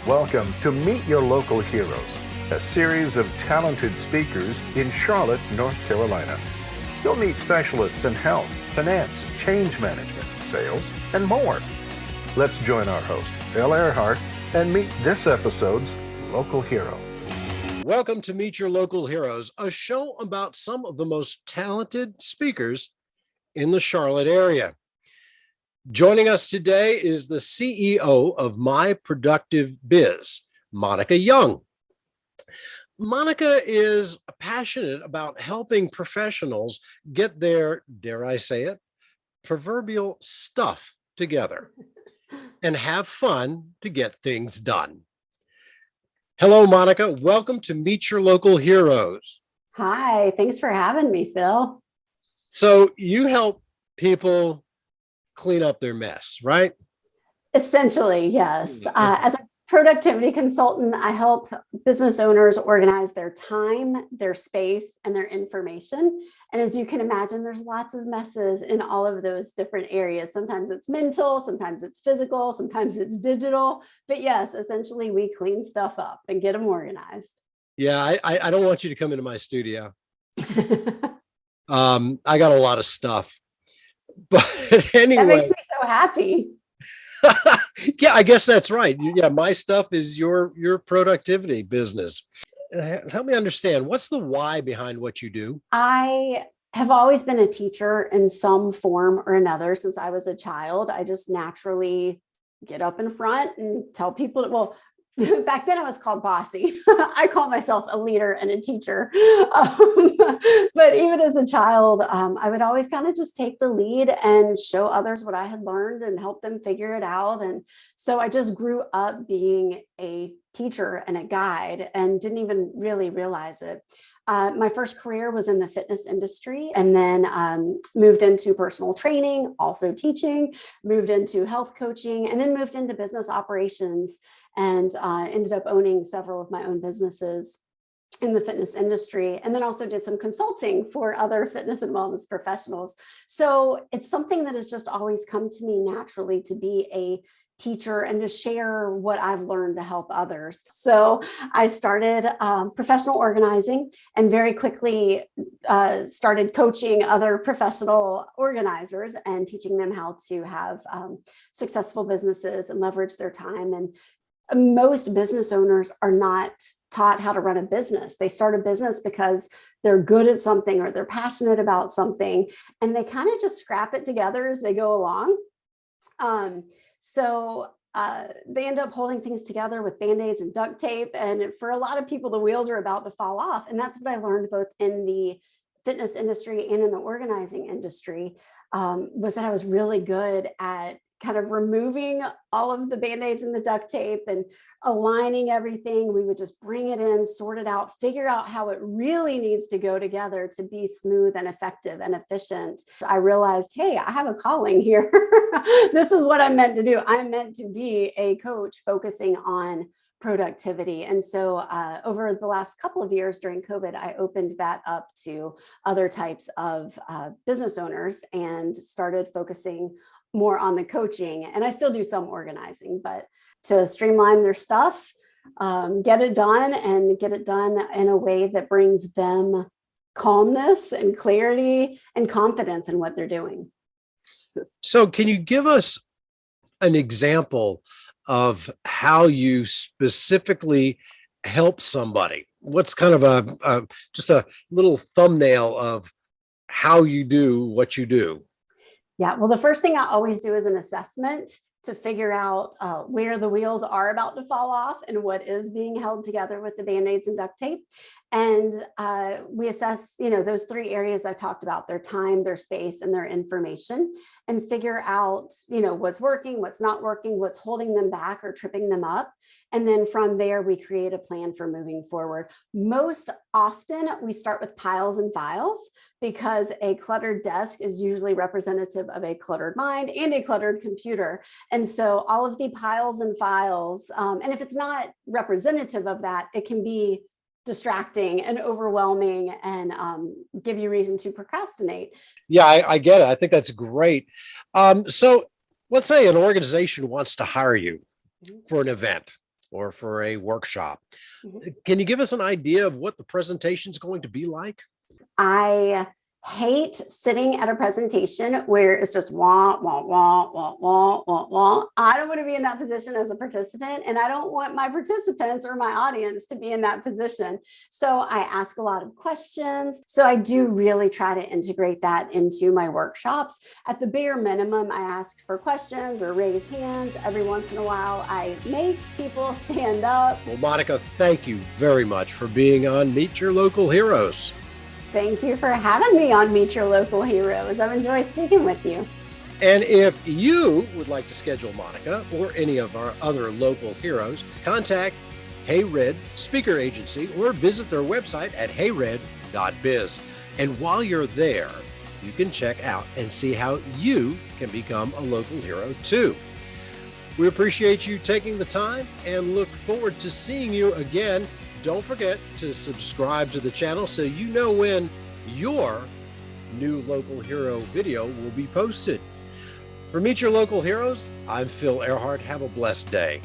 Welcome to Meet Your Local Heroes, a series of talented speakers in Charlotte, North Carolina. You'll meet specialists in health, finance, change management, sales, and more. Let's join our host, pwerhardt, and meet this episode's local hero. Welcome to Meet Your Local Heroes, a show about some of the most talented speakers in the Charlotte area. Joining us today is the CEO of MY Productive Biz, Monica Young. Monica is passionate about helping professionals get their, dare I say it, proverbial stuff together and have fun to get things done. Hello, Monica. Welcome to Meet Your Local Heroes. Hi, thanks for having me, Phil. So you help people clean up their mess, right? Essentially, yes. As a productivity consultant, I help business owners organize their time, their space, and their information. And as you can imagine, there's lots of messes in all of those different areas. Sometimes it's mental, sometimes it's physical, sometimes it's digital. But yes, essentially, we clean stuff up and get them organized. Yeah, I don't want you to come into my studio. I got a lot of stuff. But anyway. That makes me so happy. Yeah, I guess that's right. Yeah, my stuff is your productivity business. Help me understand, what's the why behind what you do? I have always been a teacher in some form or another since I was a child. I just naturally get up in front and tell people, well, back then I was called bossy. I call myself a leader and a teacher. But even as a child, I would always kind of just take the lead and show others what I had learned and help them figure it out. And so I just grew up being a teacher and a guide and didn't even really realize it. My first career was in the fitness industry, and then moved into personal training, also teaching, moved into health coaching, and then moved into business operations and ended up owning several of my own businesses in the fitness industry, and then also did some consulting for other fitness and wellness professionals. So it's something that has just always come to me naturally to be a teacher and to share what I've learned to help others. So I started professional organizing and very quickly started coaching other professional organizers and teaching them how to have successful businesses and leverage their time. And most business owners are not taught how to run a business. They start a business because they're good at something or they're passionate about something, and they kind of just scrap it together as they go along. So they end up holding things together with Band-Aids and duct tape. And for a lot of people, the wheels are about to fall off. And that's what I learned both in the fitness industry and in the organizing industry, was that I was really good at kind of removing all of the Band-Aids and the duct tape and aligning everything. We would just bring it in, sort it out, figure out how it really needs to go together to be smooth and effective and efficient. I realized, hey, I have a calling here. This is what I'm meant to do. I'm meant to be a coach focusing on productivity. And so over the last couple of years during COVID, I opened that up to other types of business owners and started focusing more on the coaching. And I still do some organizing, but to streamline their stuff, get it done and get it done in a way that brings them calmness and clarity and confidence in what they're doing. So can you give us an example of how you specifically help somebody? What's kind of just a little thumbnail of how you do what you do? Yeah, well, the first thing I always do is an assessment to figure out where the wheels are about to fall off and what is being held together with the Band-Aids and duct tape. And we assess, those three areas I talked about: their time, their space, and their information, and figure out, what's working, what's not working, what's holding them back or tripping them up. And then from there, we create a plan for moving forward. Most often, we start with piles and files because a cluttered desk is usually representative of a cluttered mind and a cluttered computer. And so all of the piles and files, and if it's not representative of that, it can be distracting and overwhelming and give you reason to procrastinate. Yeah, I get it. I think that's great. So let's say an organization wants to hire you for an event. or for a workshop. Mhm. Can you give us an idea of what the presentation is going to be like? I hate sitting at a presentation where it's just wah, wah, wah, wah, wah, wah, wah. I don't want to be in that position as a participant, and I don't want my participants or my audience to be in that position. So I ask a lot of questions. So I do really try to integrate that into my workshops. At the bare minimum, I ask for questions or raise hands. Every once in a while, I make people stand up. Well, Monica, thank you very much for being on Meet Your Local Heroes. Thank you for having me on Meet Your Local Heroes. I've enjoyed speaking with you. And if you would like to schedule Monica or any of our other local heroes, contact Hey Red Speaker Agency or visit their website at heyred.biz. And while you're there, you can check out and see how you can become a local hero too. We appreciate you taking the time and look forward to seeing you again. Don't forget to subscribe to the channel so you know when your new local hero video will be posted. For Meet Your Local Heroes, I'm pwerhardt. Have a blessed day.